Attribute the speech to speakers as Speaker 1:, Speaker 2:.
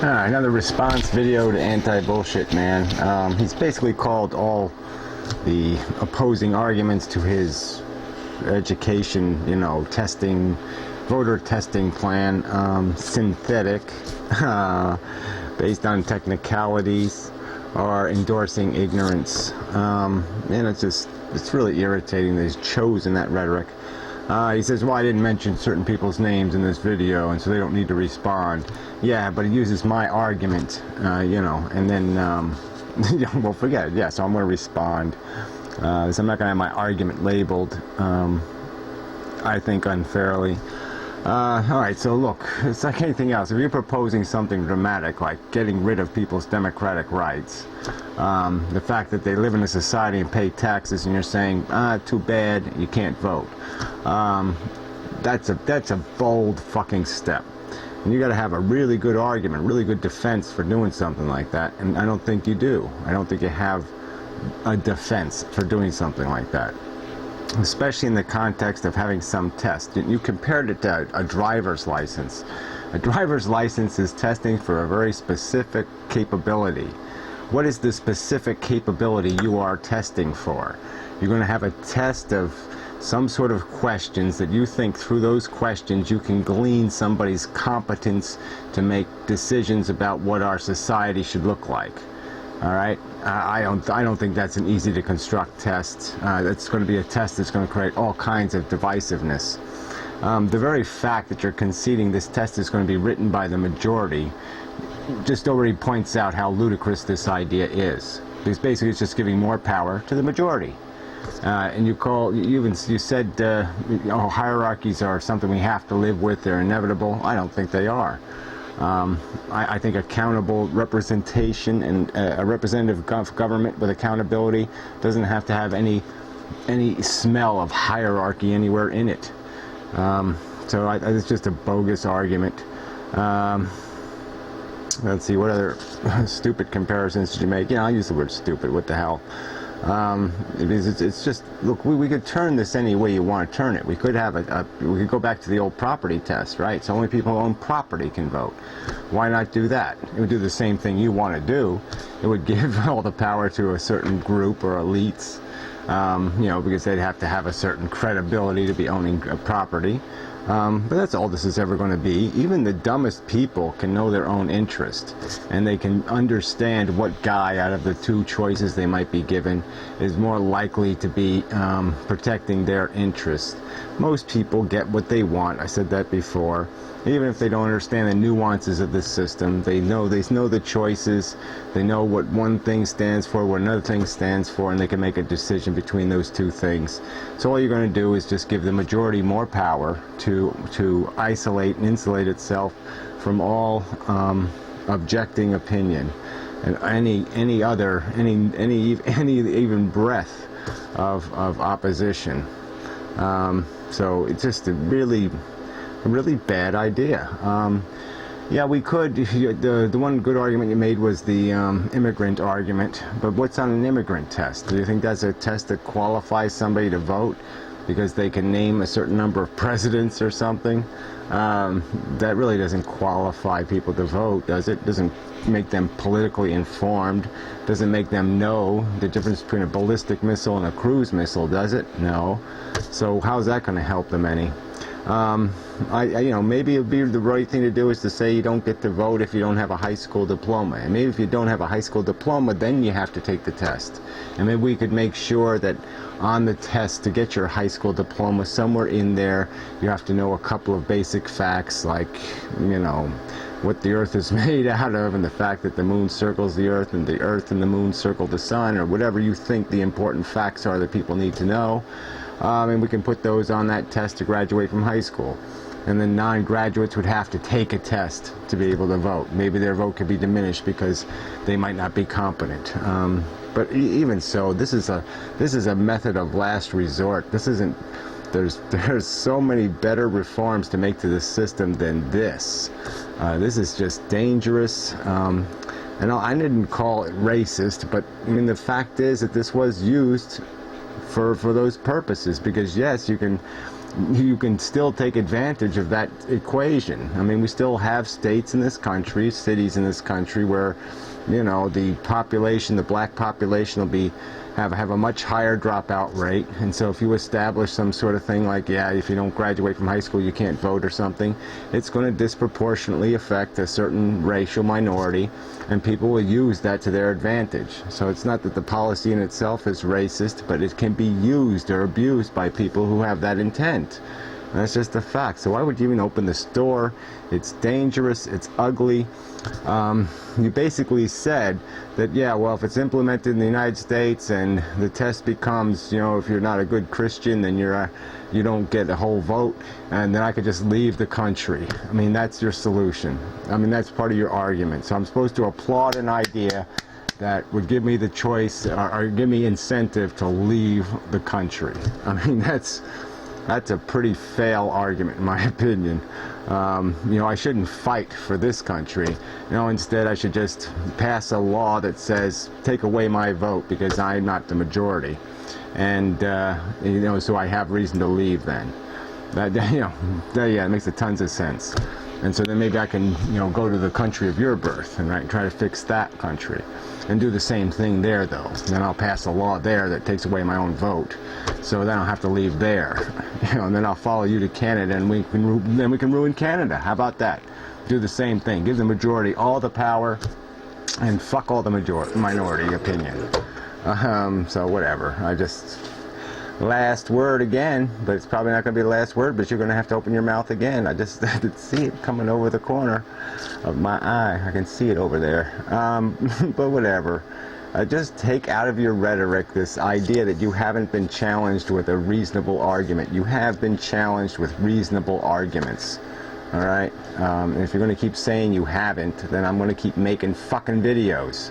Speaker 1: Another response video to anti-bullshit man. He's basically called all the opposing arguments to his education, testing, voter testing plan, synthetic, based on technicalities, or endorsing ignorance. And it's really irritating that he's chosen that rhetoric. He says, well, I didn't mention certain people's names in this video, and so they don't need to respond. Yeah, but he uses my argument, and then, well, forget it. Yeah, so I'm going to respond. So I'm not going to have my argument labeled, I think, unfairly. Alright, so look, it's like anything else. If you're proposing something dramatic, like getting rid of people's democratic rights, the fact that they live in a society and pay taxes, and you're saying, too bad, you can't vote. That's a bold fucking step. And you got to have a really good argument, really good defense for doing something like that. And I don't think you do. I don't think you have a defense for doing something like that, especially in the context of having some test. You compared it to a driver's license. A driver's license is testing for a very specific capability. What is the specific capability you are testing for? You're going to have a test of some sort of questions that you think through those questions you can glean somebody's competence to make decisions about what our society should look like. All right, I don't think that's an easy to construct test. That's going to be a test that's going to create all kinds of divisiveness. The very fact that you're conceding this test is going to be written by the majority just already points out how ludicrous this idea is. Because basically it's just giving more power to the majority. And you said hierarchies are something we have to live with, they're inevitable. I don't think they are. I think accountable representation and a representative government with accountability doesn't have to have any smell of hierarchy anywhere in it. So it's just a bogus argument. Let's see, what other stupid comparisons did you make? I'll use the word stupid. What the hell? It's just, look, we could turn this any way you want to turn it. We could have we could go back to the old property test, right? So only people who own property can vote. Why not do that? It would do the same thing you want to do. It would give all the power to a certain group or elites, because they'd have to have a certain credibility to be owning property. But that's all this is ever going to be. Even the dumbest people can know their own interest, and they can understand what guy out of the two choices they might be given is more likely to be protecting their interest. Most people get what they want. I said that before. Even if they don't understand the nuances of this system, they know the choices, they know what one thing stands for, what another thing stands for, and they can make a decision between those two things. So all you're going to do is just give the majority more power to isolate and insulate itself from all objecting opinion and any even breath of opposition. So it's just a really bad idea. Yeah, we could. The one good argument you made was the immigrant argument. But what's on an immigrant test? Do you think that's a test that qualifies somebody to vote because they can name a certain number of presidents or something? That really doesn't qualify people to vote, does it? Doesn't make them politically informed. Doesn't make them know the difference between a ballistic missile and a cruise missile, does it? No. So how's that going to help them any? Maybe it'd be the right thing to do is to say you don't get to vote if you don't have a high school diploma. And maybe if you don't have a high school diploma, then you have to take the test. And maybe we could make sure that on the test to get your high school diploma, somewhere in there, you have to know a couple of basic facts like, what the earth is made out of, and the fact that the moon circles the earth and the moon circle the sun, or whatever you think the important facts are that people need to know. And we can put those on that test to graduate from high school. And then non-graduates would have to take a test to be able to vote. Maybe their vote could be diminished because they might not be competent. But even so, this is a method of last resort. This isn't. There's so many better reforms to make to this system than this. This is just dangerous. And I didn't call it racist, but I mean the fact is that this was used for those purposes, because yes, you can you can still take advantage of that equation. I mean, we still have states in this country, cities in this country where, you know, the population, the black population will have a much higher dropout rate. And so if you establish some sort of thing like, yeah, if you don't graduate from high school you can't vote or something, it's going to disproportionately affect a certain racial minority, and people will use that to their advantage. So it's not that the policy in itself is racist, but it can be used or abused by people who have that intent. And that's just a fact. So why would you even open the store? It's dangerous, it's ugly. You basically said that, yeah, well, if it's implemented in the United States and the test becomes, you know, if you're not a good Christian, then you don't get a whole vote, and then I could just leave the country. I mean, that's your solution. I mean, that's part of your argument. So I'm supposed to applaud an idea that would give me the choice or give me incentive to leave the country. I mean, that's a pretty fail argument in my opinion. You know, I shouldn't fight for this country. You know, instead I should just pass a law that says take away my vote because I'm not the majority, and you know, so I have reason to leave then. You know, yeah, it makes a tons of sense. And so then maybe I can, you know, go to the country of your birth and try to fix that country and do the same thing there, though. Then I'll pass a law there that takes away my own vote, so then I'll have to leave there. You know, and then I'll follow you to Canada, and we can ruin Canada. How about that? Do the same thing. Give the majority all the power, and fuck all the minority opinion. So whatever. Last word again, but it's probably not going to be the last word, but you're going to have to open your mouth again. I just see it coming over the corner of my eye. I can see it over there. But whatever. Just take out of your rhetoric this idea that you haven't been challenged with a reasonable argument. You have been challenged with reasonable arguments. Alright? And if you're going to keep saying you haven't, then I'm going to keep making fucking videos.